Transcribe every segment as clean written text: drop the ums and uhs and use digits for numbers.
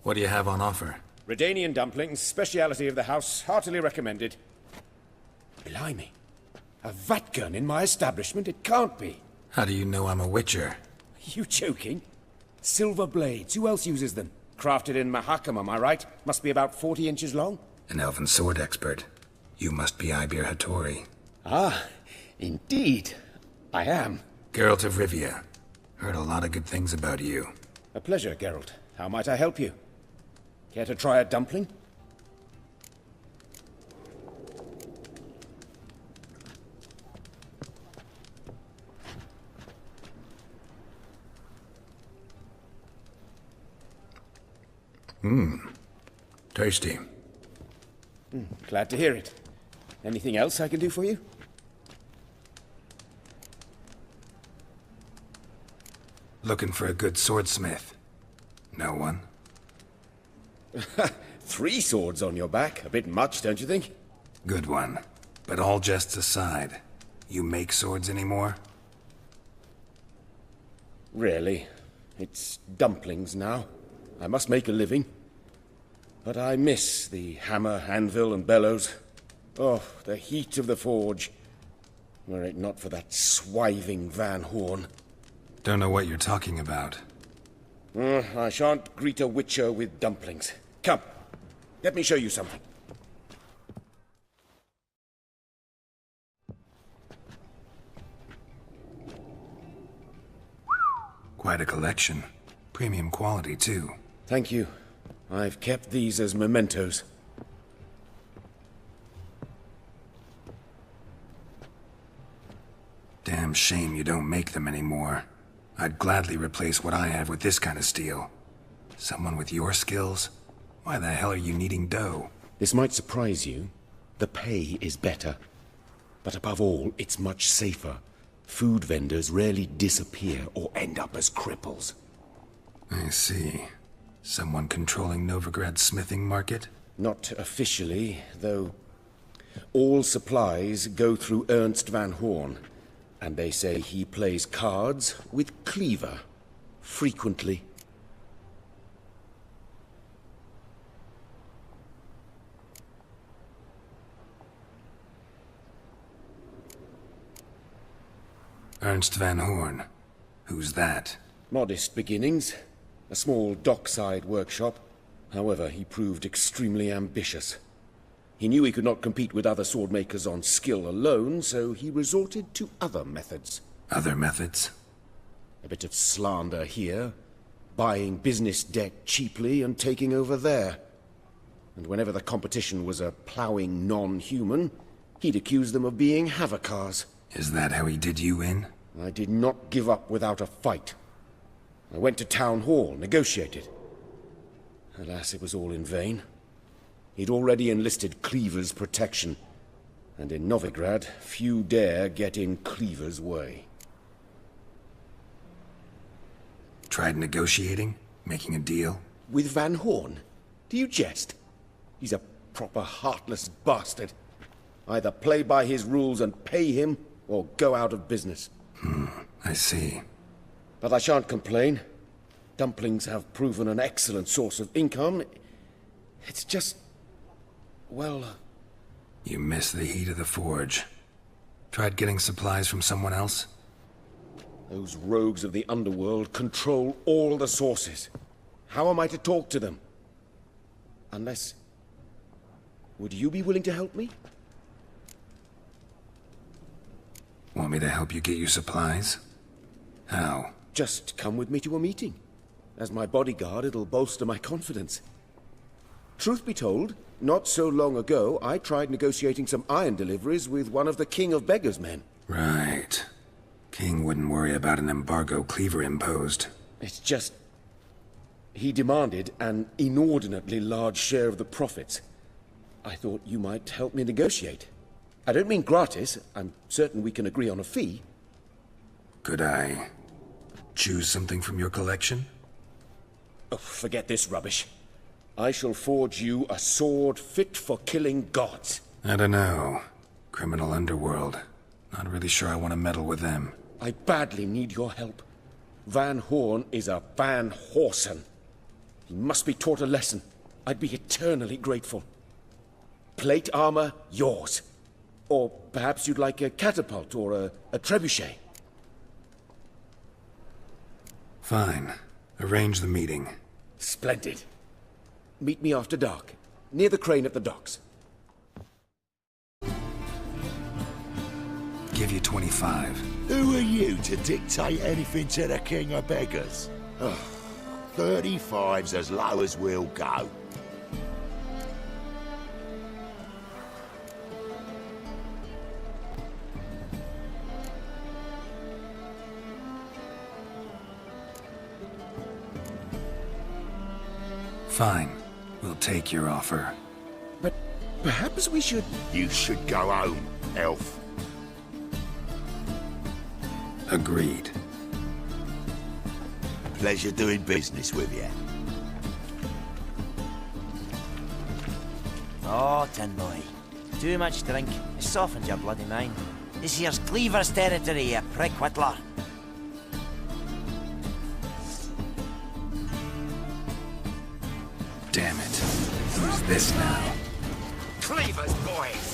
What do you have on offer? Redanian dumplings, speciality of the house, heartily recommended. Blimey. A vat gun in my establishment? It can't be. How do you know I'm a witcher? Are you joking? Silver blades, who else uses them? Crafted in Mahakam, am I right? Must be about 40 inches long? An elven sword expert. You must be Ibir Hattori. Ah, indeed. I am. Geralt of Rivia. Heard a lot of good things about you. A pleasure, Geralt. How might I help you? Care to try a dumpling? Tasty. Glad to hear it. Anything else I can do for you? Looking for a good swordsmith. No one? 3 swords on your back. A bit much, don't you think? Good one. But all jests aside, you make swords anymore? Really. It's dumplings now. I must make a living. But I miss the hammer, anvil, and bellows. Oh, the heat of the forge. Were it not for that swiving Van Horn. Don't know what you're talking about. I shan't greet a witcher with dumplings. Come, let me show you something. Quite a collection. Premium quality, too. Thank you. I've kept these as mementos. Damn shame you don't make them anymore. I'd gladly replace what I have with this kind of steel. Someone with your skills? Why the hell are you needing dough? This might surprise you. The pay is better. But above all, it's much safer. Food vendors rarely disappear or end up as cripples. I see. Someone controlling Novigrad's smithing market? Not officially, though all supplies go through Ernst Van Horn. And they say he plays cards with Cleaver. Frequently. Ernst Van Horn. Who's that? Modest beginnings. A small dockside workshop. However, he proved extremely ambitious. He knew he could not compete with other swordmakers on skill alone, so he resorted to other methods. Other methods? A bit of slander here, buying business debt cheaply and taking over there. And whenever the competition was a ploughing non-human, he'd accuse them of being Havakars. Is that how he did you in? I did not give up without a fight. I went to Town Hall, negotiated. Alas, it was all in vain. He'd already enlisted Cleaver's protection, and in Novigrad, few dare get in Cleaver's way. Tried negotiating? Making a deal? With Van Horn? Do you jest? He's a proper heartless bastard. Either play by his rules and pay him, or go out of business. I see. But I shan't complain. Dumplings have proven an excellent source of income. It's just... well... You miss the heat of the forge. Tried getting supplies from someone else? Those rogues of the underworld control all the sources. How am I to talk to them? Unless... would you be willing to help me? Want me to help you get your supplies? How? Just come with me to a meeting. As my bodyguard, it'll bolster my confidence. Truth be told, not so long ago, I tried negotiating some iron deliveries with one of the King of Beggars' men. Right. King wouldn't worry about an embargo Cleaver imposed. It's just... he demanded an inordinately large share of the profits. I thought you might help me negotiate. I don't mean gratis. I'm certain we can agree on a fee. Could I choose something from your collection? Oh, forget this rubbish. I shall forge you a sword fit for killing gods. I don't know. Criminal underworld. Not really sure I want to meddle with them. I badly need your help. Van Horn is a Van Horsen. He must be taught a lesson. I'd be eternally grateful. Plate armor, yours. Or perhaps you'd like a catapult or a trebuchet. Fine. Arrange the meeting. Splendid. Meet me after dark, near the crane at the docks. Give you 25. Who are you to dictate anything to the king of beggars? 35's as low as we'll go. Fine. We'll take your offer. But perhaps we should... You should go home, elf. Agreed. Pleasure doing business with you. Oh, Tin Boy. Too much drink. It softens your bloody mind. This here's Cleaver's territory, you prick whittler. Damn it. Who's this now? Cleaver's boys!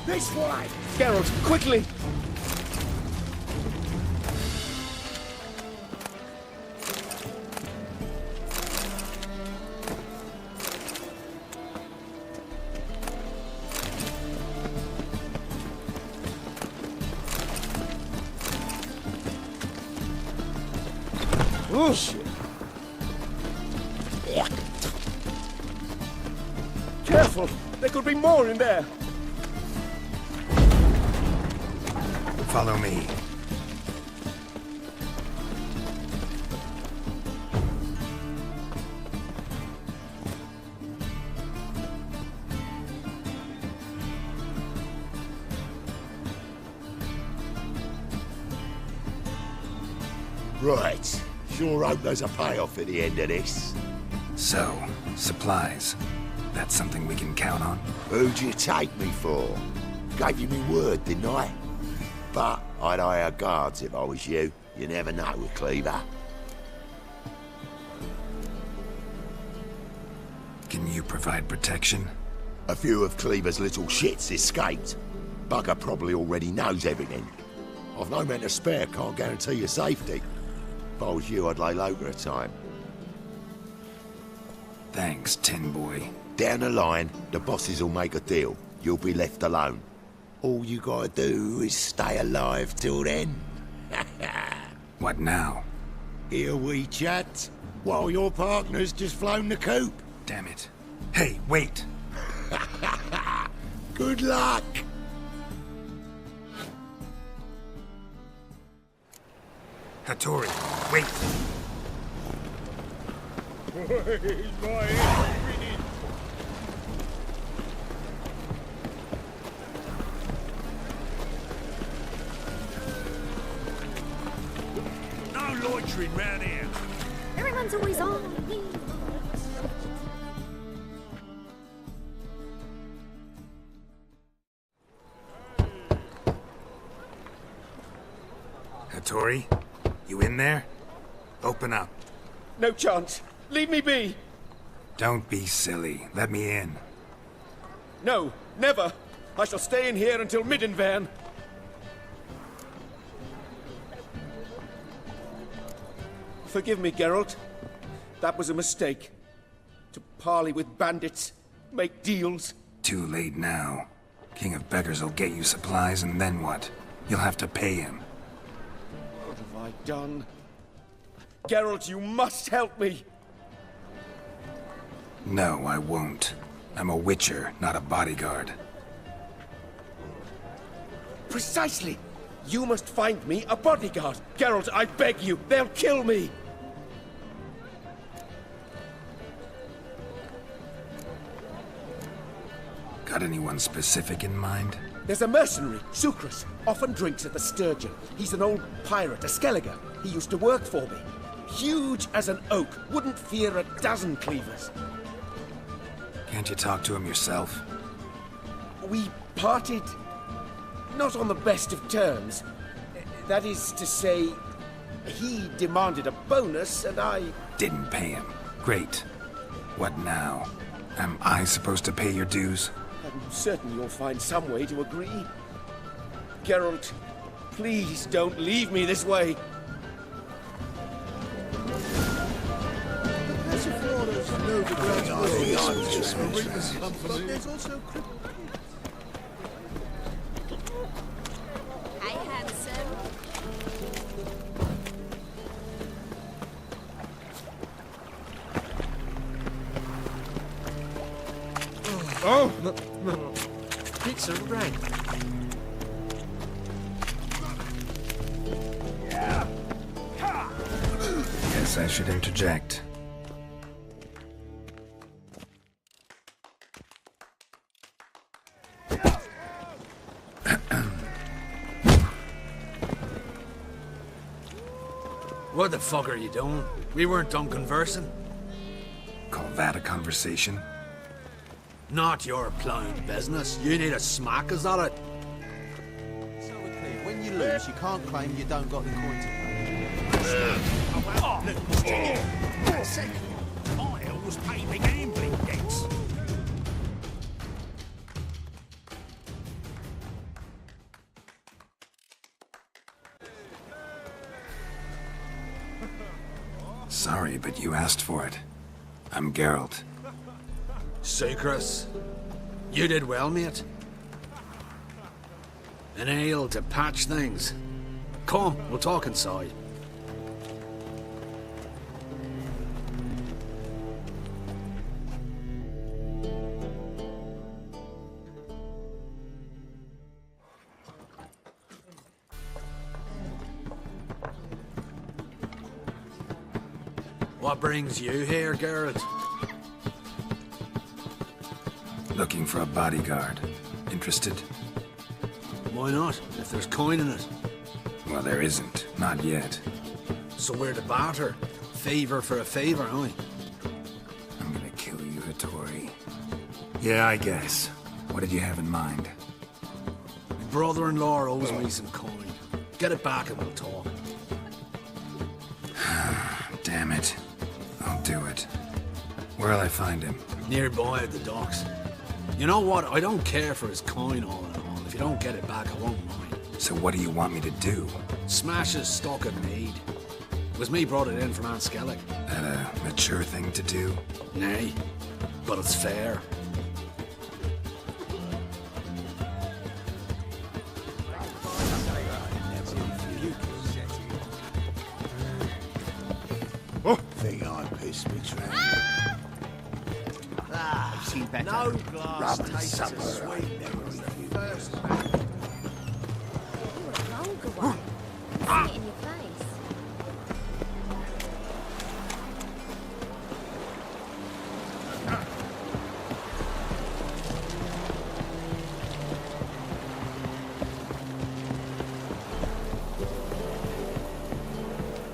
This way! Geralt, quickly! Oh, shit. Careful! There could be more in there! Follow me. Right. Sure hope there's a payoff at the end of this. So, supplies. That's something we can count on? Who'd you take me for? Gave you me word, didn't I? But I'd hire guards if I was you. You never know with Cleaver. Can you provide protection? A few of Cleaver's little shits escaped. Bugger probably already knows everything. I've no men to spare, can't guarantee your safety. If I was you, I'd lay low for a time. Thanks, Tin Boy. Down the line, the bosses will make a deal. You'll be left alone. All you gotta do is stay alive till then. What now? Here we chat, while your partner's just flown the coop. Damn it. Hey, wait! Good luck! Hattori, wait! loitering round here. Everyone's always on me. Hattori, you in there? Open up. No chance. Leave me be. Don't be silly. Let me in. No, never. I shall stay in here until Middenvern. Forgive me, Geralt. That was a mistake. To parley with bandits, make deals. Too late now. King of Beggars will get you supplies, and then what? You'll have to pay him. What have I done? Geralt, you must help me! No, I won't. I'm a witcher, not a bodyguard. Precisely! You must find me a bodyguard! Geralt, I beg you, they'll kill me! Got anyone specific in mind? There's a mercenary, Sucrus, often drinks at the Sturgeon. He's an old pirate, a Skelliger. He used to work for me. Huge as an oak, wouldn't fear a dozen cleavers. Can't you talk to him yourself? We parted not on the best of terms. That is to say, he demanded a bonus and I... Didn't pay him. Great. What now? Am I supposed to pay your dues? I'm certain you'll find some way to agree. Geralt, please don't leave me this way. Hey, handsome. Oh! It's a rat. Guess I should interject. What the fuck are you doing? We weren't done conversing. Call that a conversation? Not your plowing business. You need a smack, is that it? So clear. When you lose, you can't claim you don't got the coin to pay. I always pay my gambling debts. Sorry, but you asked for it. I'm Geralt. Sucrus, you did well, mate. An ale to patch things. Come, we'll talk inside. What brings you here, Geralt? Looking for a bodyguard. Interested? Why not, if there's coin in it? Well, there isn't. Not yet. So we're to barter. Favor for a favor, aren't we? I'm gonna kill you, Hattori. Yeah, I guess. What did you have in mind? My brother-in-law owes me some coin. Get it back and we'll talk. Damn it. I'll do it. Where'll I find him? Nearby at the docks. You know what? I don't care for his coin all in all. If you don't get it back, I won't mind. So what do you want me to do? Smash his stock of mead. It was me brought it in from Aunt Skellig. That a mature thing to do? Nay, but it's fair. Think I pissed me train. I've seen better. No glass Rubbing tastes supper as sweet. You're a vulgar one. I see it in your face.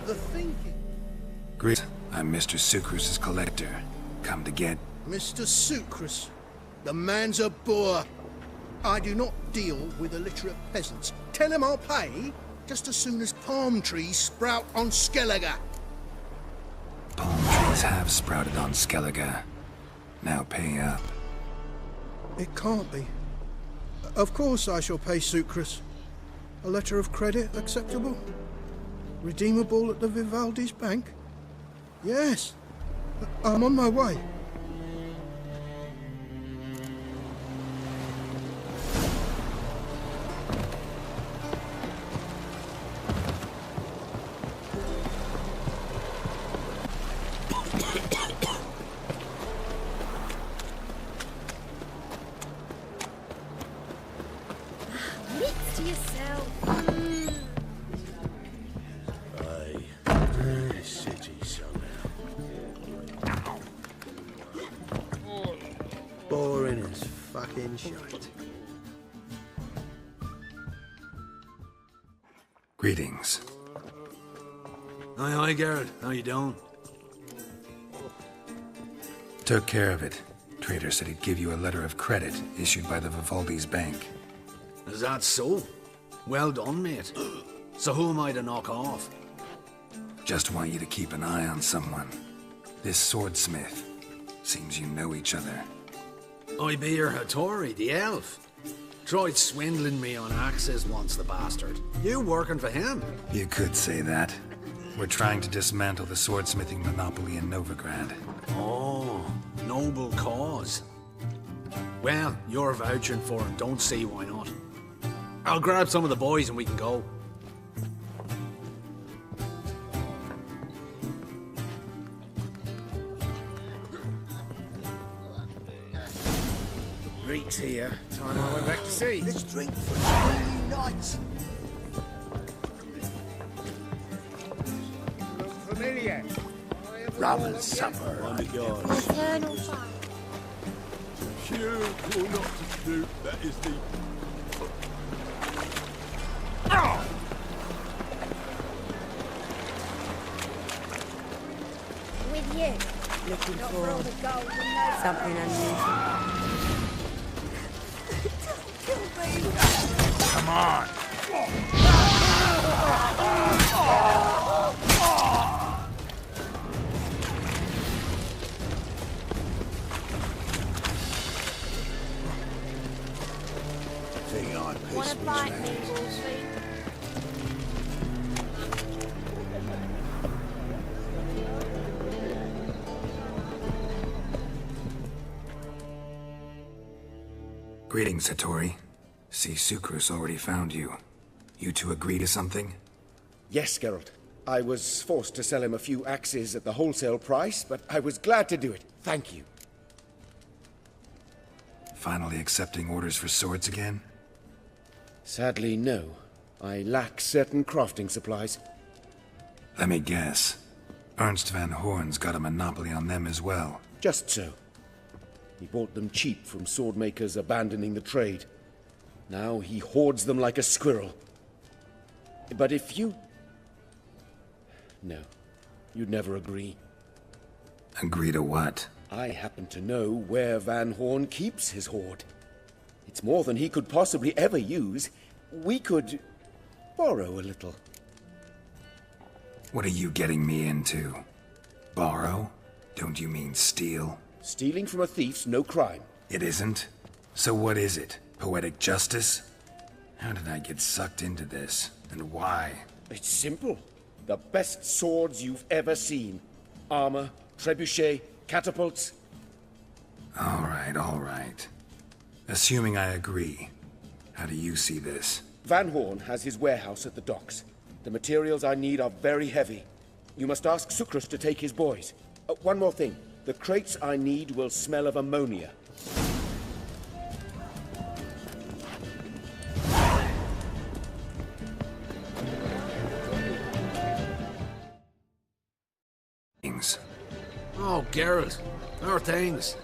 The thing Greet. I'm Mr. Sucrus's collector. Come to get... Mr. Sucrus, the man's a boor. I do not deal with illiterate peasants. Tell him I'll pay just as soon as palm trees sprout on Skellige. Palm trees have sprouted on Skellige. Now pay up. It can't be. Of course I shall pay Sucrus. A letter of credit acceptable? Redeemable at the Vivaldi's bank? Yes. I'm on my way. Mix to yourself. City somehow. Boring as fucking shite. Greetings. Aye, Garrett. How you doing? Took care of it. Trader said he'd give you a letter of credit issued by the Vivaldi's bank. Is that so? Well done, mate. So who am I to knock off? Just want you to keep an eye on someone. This swordsmith. Seems you know each other. I be your Hattori, the elf. Tried swindling me on axes once, the bastard. You working for him? You could say that. We're trying to dismantle the swordsmithing monopoly in Novigrad. Oh, noble cause. Well, you're vouching for it, don't see why not. I'll grab some of the boys and we can go. Reek's here. Time I went back to sea. Let's drink for 3 nights. Look familiar. Rum and supper. Eternal fire. Sure, you're not to do. That is the... With you. Looking Not for for all the gold and no... something unusual. Come on! Think I Wanna piss bite me, me, Wolfie? Greetings, Hattori. See, Sucrus already found you. You two agree to something? Yes, Geralt. I was forced to sell him a few axes at the wholesale price, but I was glad to do it. Thank you. Finally accepting orders for swords again? Sadly, no. I lack certain crafting supplies. Let me guess. Ernst van Horn's got a monopoly on them as well. Just so. He bought them cheap from swordmakers abandoning the trade. Now he hoards them like a squirrel. But if you... No, you'd never agree. Agree to what? I happen to know where Van Horn keeps his hoard. It's more than he could possibly ever use. We could borrow a little. What are you getting me into? Borrow? Don't you mean steal? Stealing from a thief's no crime. It isn't? So what is it? Poetic justice? How did I get sucked into this? And why? It's simple. The best swords you've ever seen. Armor, trebuchet, catapults. All right. Assuming I agree, how do you see this? Van Horn has his warehouse at the docks. The materials I need are very heavy. You must ask Sucrus to take his boys. One more thing. The crates I need will smell of ammonia. Oh, Geralt. How are things?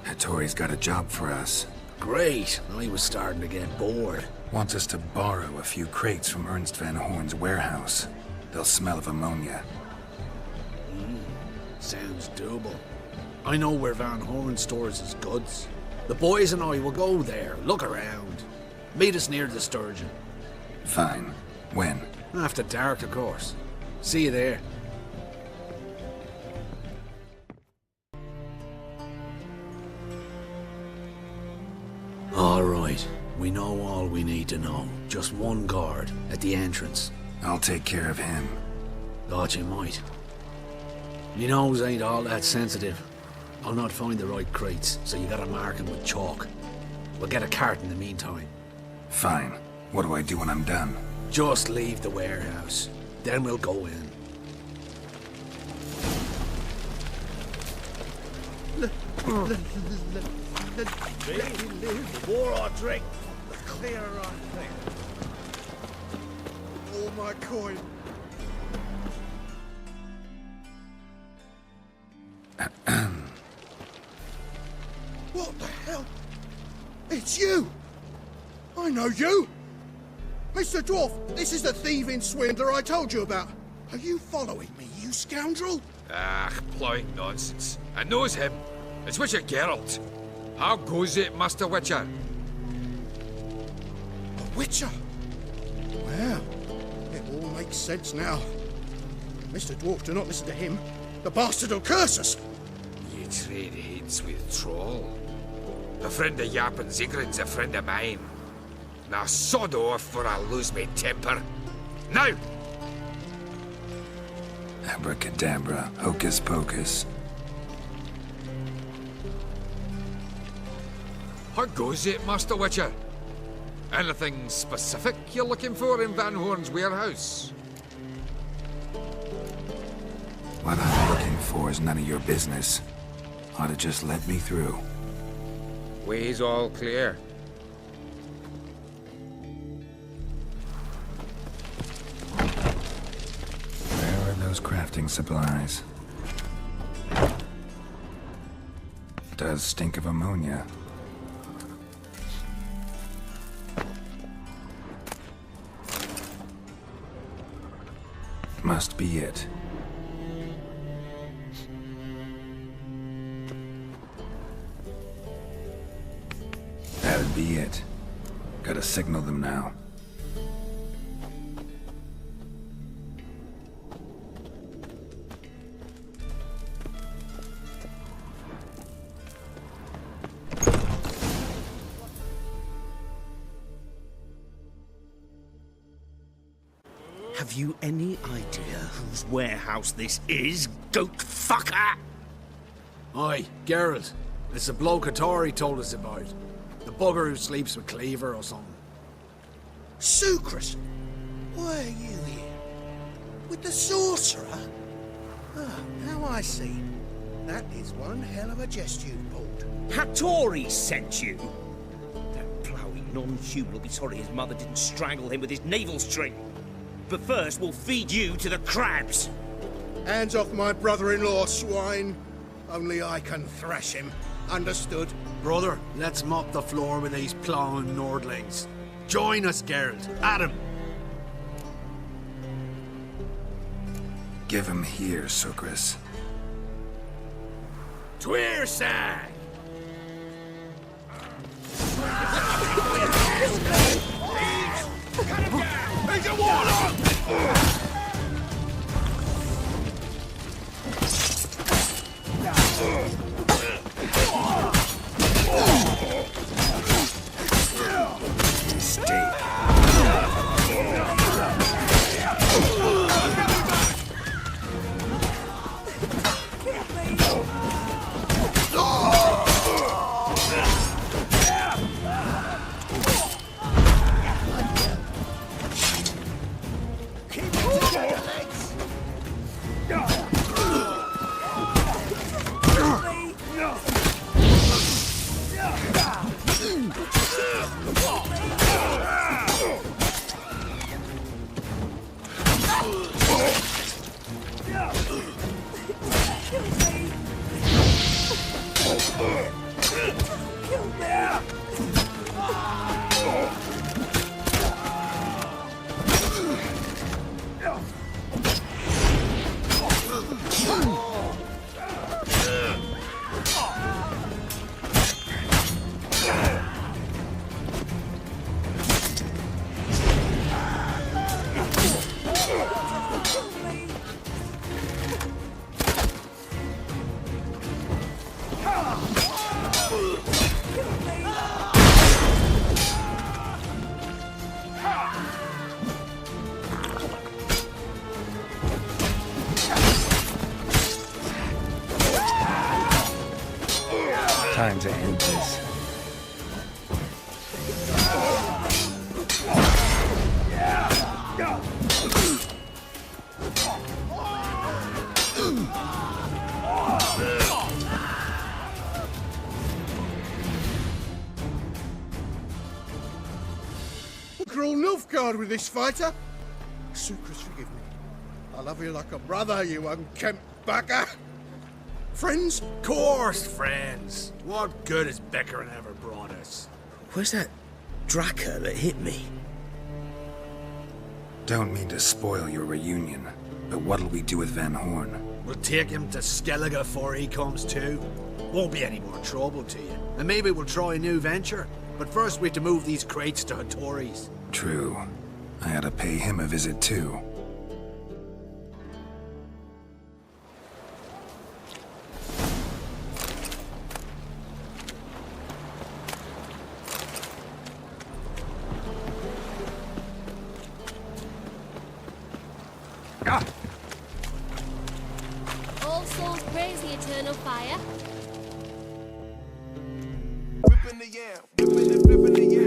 Hattori's got a job for us. Great. I was starting to get bored. Wants us to borrow a few crates from Ernst van Horn's warehouse. They'll smell of ammonia. Sounds doable. I know where Van Horn stores his goods. The boys and I will go there, look around. Meet us near the Sturgeon. Fine. When? After dark, of course. See you there. All right. We know all we need to know. Just one guard at the entrance. I'll take care of him. Thought you might. Your nose ain't all that sensitive. I'll not find the right crates, so you gotta mark him with chalk. We'll get a cart in the meantime. Fine. What do I do when I'm done? Just leave the warehouse. Then we'll go in. The more I drink, the clearer I think. All my coin. What the hell? It's you! I know you! Mr. Dwarf, this is the thieving swindler I told you about. Are you following me, you scoundrel? Ah, plowing nonsense. I knows him. It's Witcher Geralt. How goes it, Master Witcher? A witcher? Well, it all makes sense now. Mr. Dwarf, do not listen to him. The bastard will curse us. You trade heads with Troll. A friend of Yap and Zigrin's a friend of mine. Now sod off or I'll lose my temper. Now! Abracadabra, hocus pocus. How goes it, Master Witcher? Anything specific you're looking for in Van Horn's warehouse? What I'm looking for is none of your business. Ought to just let me through. Way's all clear. Where are those crafting supplies? Does stink of ammonia. Must be it. That'd be it. Gotta signal them now. Have you any idea whose warehouse this is, goat fucker? Aye, Geralt. It's the bloke Atari told us about. The bugger who sleeps with Cleaver or something. Sucrus! Why are you here? With the sorcerer? Ah, now I see. That is one hell of a jest you've pulled. Hattori sent you? That ploughing non-human will be sorry his mother didn't strangle him with his navel string. But first, we'll feed you to the crabs. Hands off my brother-in-law, swine. Only I can thrash him. Understood? Brother, let's mop the floor with these plowing Nordlings. Join us, Geralt. Adam. Give him here, Sucrus. Tweersag! Make it water! Time to end this. Cruel Nilfgaard with this fighter. Sucrus, forgive me. I love you like a brother, you unkempt bugger. Friends? Course, friends. What good has Beckering ever brought us? Where's that Draka that hit me? Don't mean to spoil your reunion, but what'll we do with Van Horn? We'll take him to Skellige before he comes to. Won't be any more trouble to you. And maybe we'll try a new venture. But first we have to move these crates to Hattori's. True. I ought to pay him a visit too. All souls praise the eternal fire. Whipping the yam, whipping and flipping the yam.